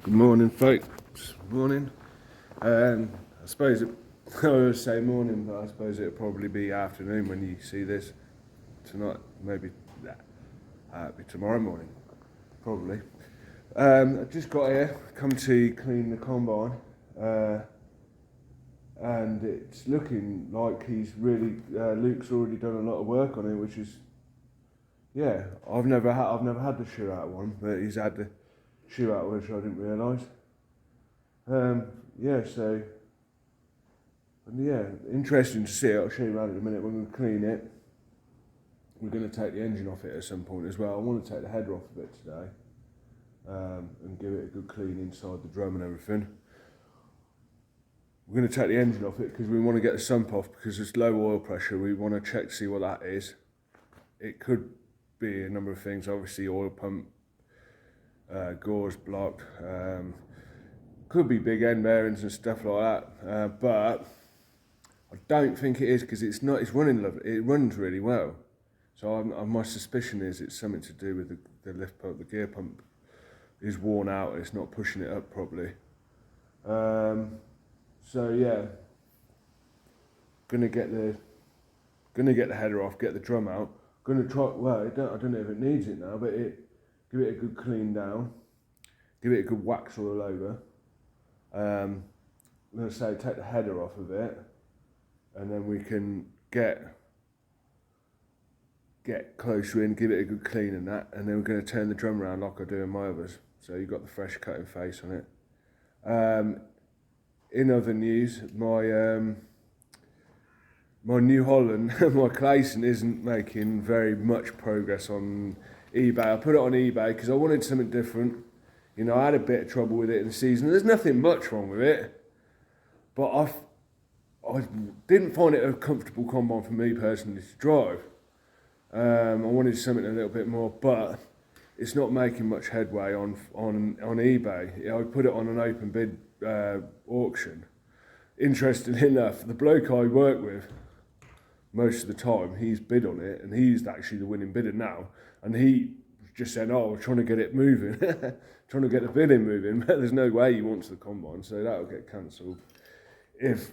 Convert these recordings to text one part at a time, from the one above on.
Good morning, folks. Morning. I suppose I always say morning, but I suppose it'll probably be afternoon when you see this tonight. Maybe it'll be tomorrow morning, probably. I just got here, come to clean the combine, and it's looking like Luke's already done a lot of work on it, which is, yeah. I've never had the shoe out one, but he's had the shoe out, which I didn't realise. Interesting to see it. I'll show you around in a minute. We're going to clean it. We're going to take the engine off it at some point as well. I want to take the header off of it today, and give it a good clean inside the drum and everything. We're going to take the engine off it because we want to get the sump off, because it's low oil pressure. We want to check to see what that is. It could be a number of things. Obviously, oil pump, gauze blocked, could be big end bearings and stuff like that, but I don't think it is, because it's running lovely. It runs really well, so my suspicion is it's something to do with the lift pump. The gear pump is worn out, it's not pushing it up properly. So yeah, gonna get the header off, get the drum out. Gonna try, well, I don't know if it needs it now, but give it a good clean down, give it a good wax all over. I'm going to say take the header off of it, and then we can get closer in, give it a good clean and that, and then we're going to turn the drum around like I do in my others. So you've got the fresh cutting face on it. In other news, my New Holland, my Clayson isn't making very much progress on eBay. I put it on eBay because I wanted something different. You know, I had a bit of trouble with it in the season. There's nothing much wrong with it, but I didn't find it a comfortable combine for me personally to drive. I wanted something a little bit more, but it's not making much headway on eBay. I put it on an open bid auction. Interestingly enough, the bloke I work with most of the time, he's bid on it, and he's actually the winning bidder now, and he just said, "Oh, we're trying to get it moving, trying to get the bidding moving." But there's no way he wants the combine, so that'll get cancelled if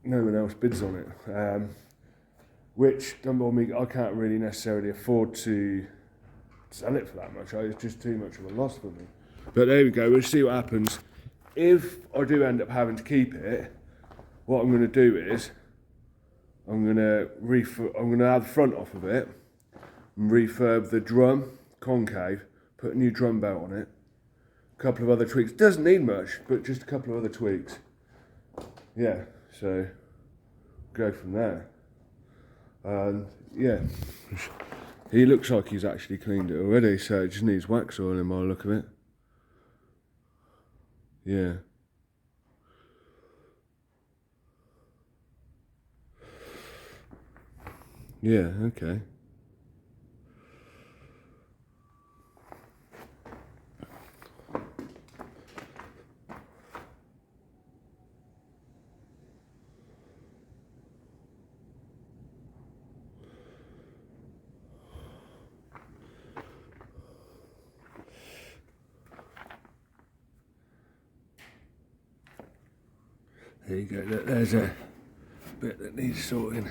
no one else bids on it. Which don't bother me. I can't really necessarily afford to sell it for that much. It's just too much of a loss for me. But there we go. We'll see what happens. If I do end up having to keep it, what I'm going to do is I'm going to have the front off of it and refurb the drum concave, put a new drum belt on it, a couple of other tweaks. Doesn't need much, but just a couple of other tweaks. Yeah, so go from there. And yeah, he looks like he's actually cleaned it already, so it just needs wax oil in my look of it. Yeah. Yeah, okay. There you go, look, there's a bit that needs sorting.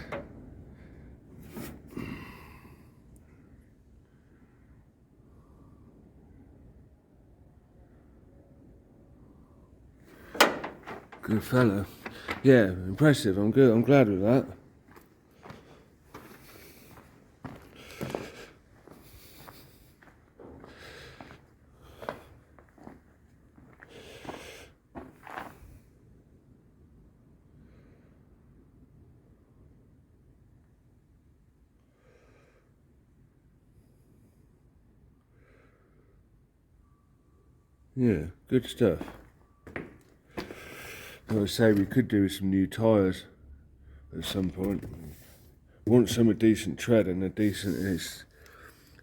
Good fella. Yeah, impressive. I'm good. I'm glad with that. Yeah, good stuff. I would say we could do with some new tyres at some point. Want some with decent tread and a decent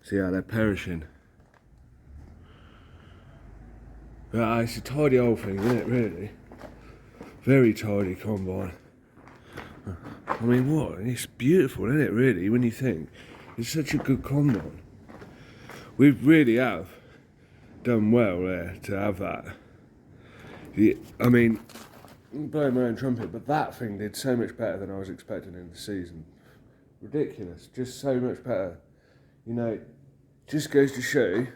see how they're perishing. But it's a tidy old thing, isn't it, really? Very tidy combine. I mean, what? It's beautiful, isn't it, really, when you think? It's such a good combine. We really have done well there to have that. I mean, I'm blowing my own trumpet, but that thing did so much better than I was expecting in the season. Ridiculous, just so much better. You know, just goes to show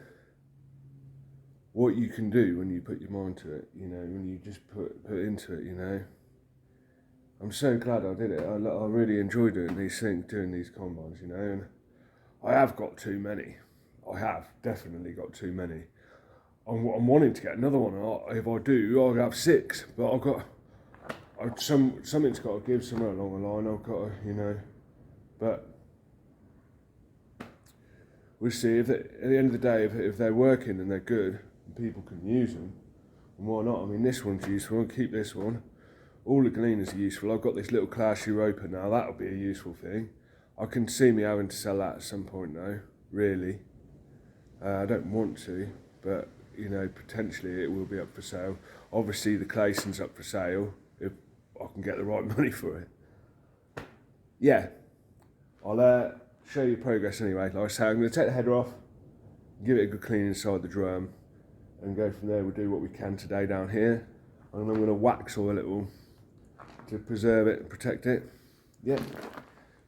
what you can do when you put your mind to it, you know, when you just put into it, you know. I'm so glad I did it. I really enjoy doing these things, doing these combines, you know, and I have got too many. I have definitely got too many. I'm wanting to get another one. If I do, I'll have 6, but something's got to give somewhere along the line. I've got to, you know, but we'll see. At the end of the day, if they're working and they're good, and people can use them, and why not? I mean, this one's useful. I'll keep this one. All the Gleaners are useful. I've got this little class Europa now. That'll be a useful thing. I can see me having to sell that at some point though, really. I don't want to, but you know, potentially it will be up for sale. Obviously the Clayson's up for sale if I can get the right money for it. Yeah, I'll show you progress anyway. Like I say, I'm going to take the header off, give it a good clean inside the drum, and go from there. We'll do what we can today down here, and I'm going to wax all a little to preserve it and protect it. Yeah.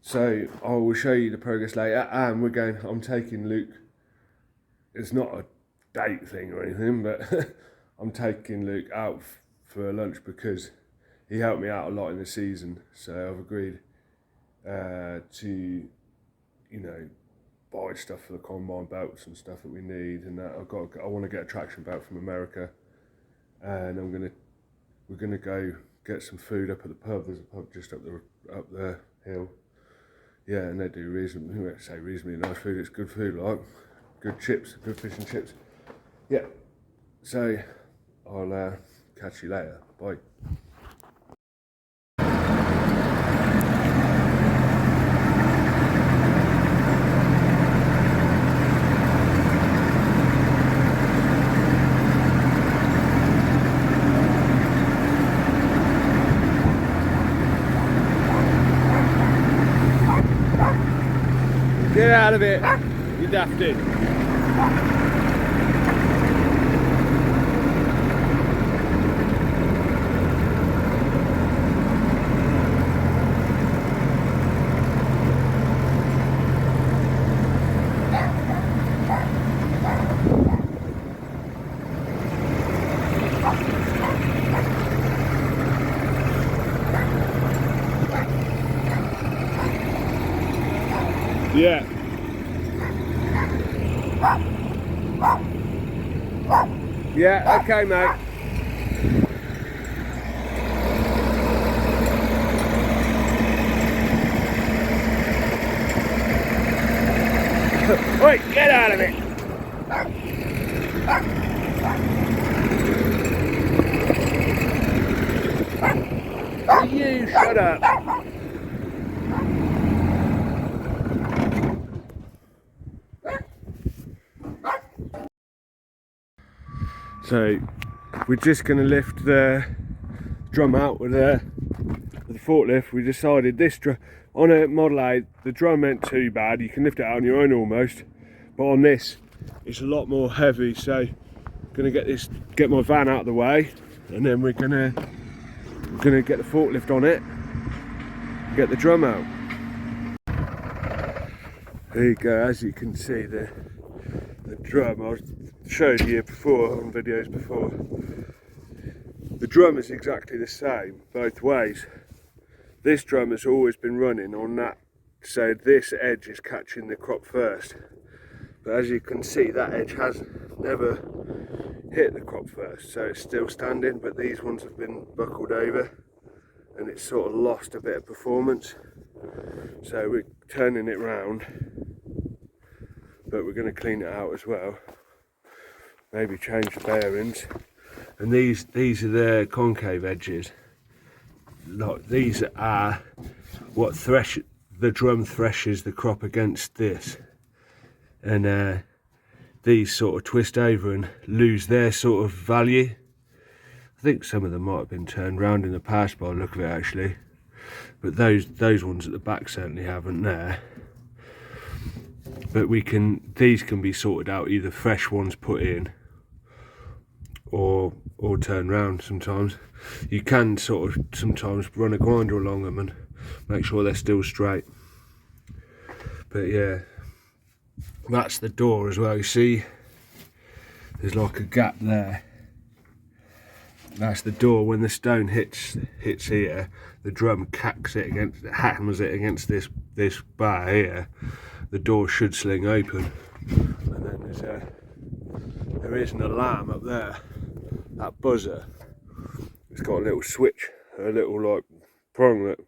So I will show you the progress later, and I'm taking Luke. It's not a date thing or anything, but I'm taking Luke out for lunch because he helped me out a lot in the season. So I've agreed to, you know, buy stuff for the combine, belts and stuff that we need, and that I want to get a traction belt from America, and we're gonna go get some food up at the pub. There's a pub just up the hill. Yeah, and they do reasonably nice food. It's good food, like good chips, good fish and chips. Yeah, so I'll catch you later. Bye. Get out of it, you dafty. Yeah. Yeah, okay, mate. Wait, get out of it. You shut up. So we're just going to lift the drum out with the forklift. We decided this drum on a Model A, the drum ain't too bad. You can lift it out on your own almost, but on this it's a lot more heavy. So I'm going to get my van out of the way, and then we're going to get the forklift on it, get the drum out. There you go. As you can see, the drum I showed you before on videos before. The drum is exactly the same both ways. This drum has always been running on that, so this edge is catching the crop first. But as you can see, that edge has never hit the crop first, so it's still standing, but these ones have been buckled over and it's sort of lost a bit of performance. So we're turning it round, but we're going to clean it out as well. Maybe change the bearings. And these are the concave edges. Like, these are what the drum threshes the crop against this, and these sort of twist over and lose their sort of value. I think some of them might have been turned round in the past by the look of it actually, but those ones at the back certainly haven't there. But these can be sorted out, either fresh ones put in or turn round sometimes. You can sort of sometimes run a grinder along them and make sure they're still straight. But yeah, that's the door as well. You see there's like a gap there. That's the door. When the stone hits here, the drum hammers it against this bar here. The door should sling open, and then there is an alarm up there. That buzzer, it's got a little switch, a little like prong that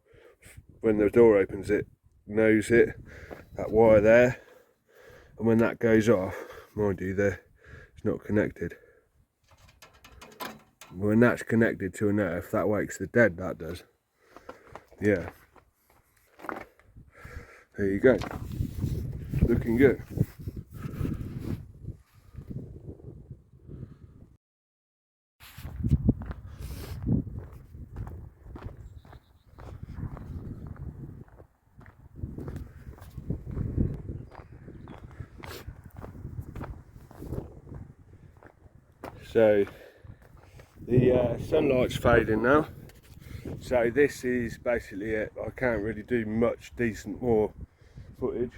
when the door opens it knows it. That wire there, and when that goes off, mind you, it's not connected. When that's connected to an earth, that wakes the dead. That does. Yeah. There you go. Looking good. So the sunlight's fading now, so this is basically it. I can't really do much decent more footage.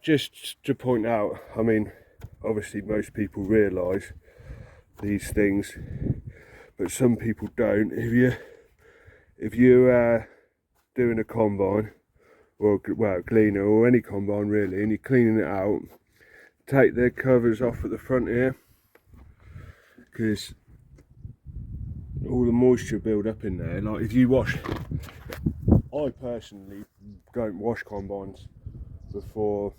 Just to point out, I mean, obviously most people realise these things, but some people don't. If you're doing a combine, or well, Gleaner or any combine really, and you're cleaning it out, take the covers off at the front here, because all the moisture build up in there. Like if you wash, I personally don't wash combines before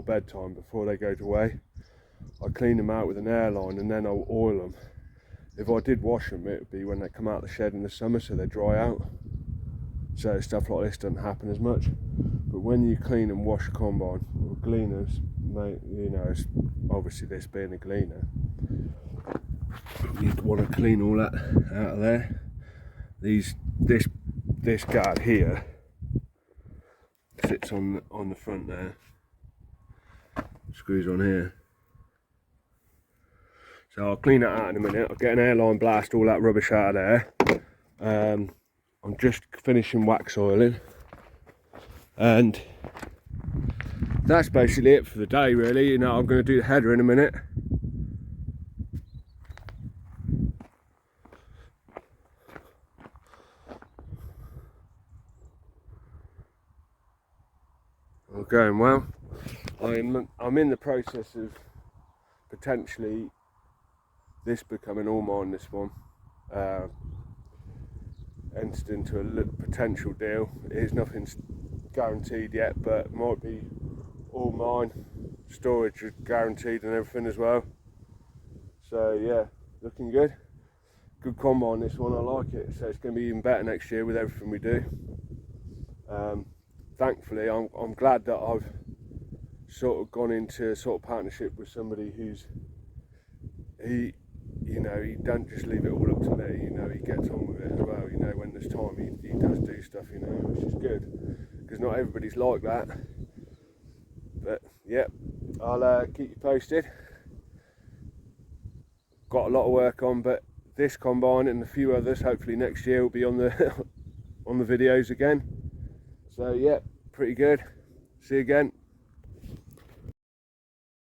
bedtime, before they go to weigh. I clean them out with an air line and then I'll oil them. If I did wash them, it would be when they come out of the shed in the summer, so they dry out, so stuff like this doesn't happen as much. But when you clean and wash a combine, or Gleaners, you know, obviously this being a Gleaner, you'd want to clean all that out of there. This guard here sits on the front there, screws on here. So I'll clean that out in a minute. I'll get an airline, blast all that rubbish out of there. I'm just finishing wax oiling, and that's basically it for the day really. You know, I'm going to do the header in a minute. All going well. I'm in the process of potentially this becoming all mine, this one. Entered into a potential deal. Nothing's guaranteed yet, but might be all mine. Storage is guaranteed and everything as well. So yeah, looking good. Good combine this one, I like it. So it's going to be even better next year with everything we do. Thankfully, I'm glad that I've sort of gone into a sort of partnership with somebody he don't just leave it all up to me. You know, he gets on with it as well. You know, when there's time, he does do stuff. You know, which is good, because not everybody's like that. But yeah, I'll keep you posted. Got a lot of work on, but this combine and a few others, hopefully next year, will be on the on the videos again. So yeah, pretty good. See you again.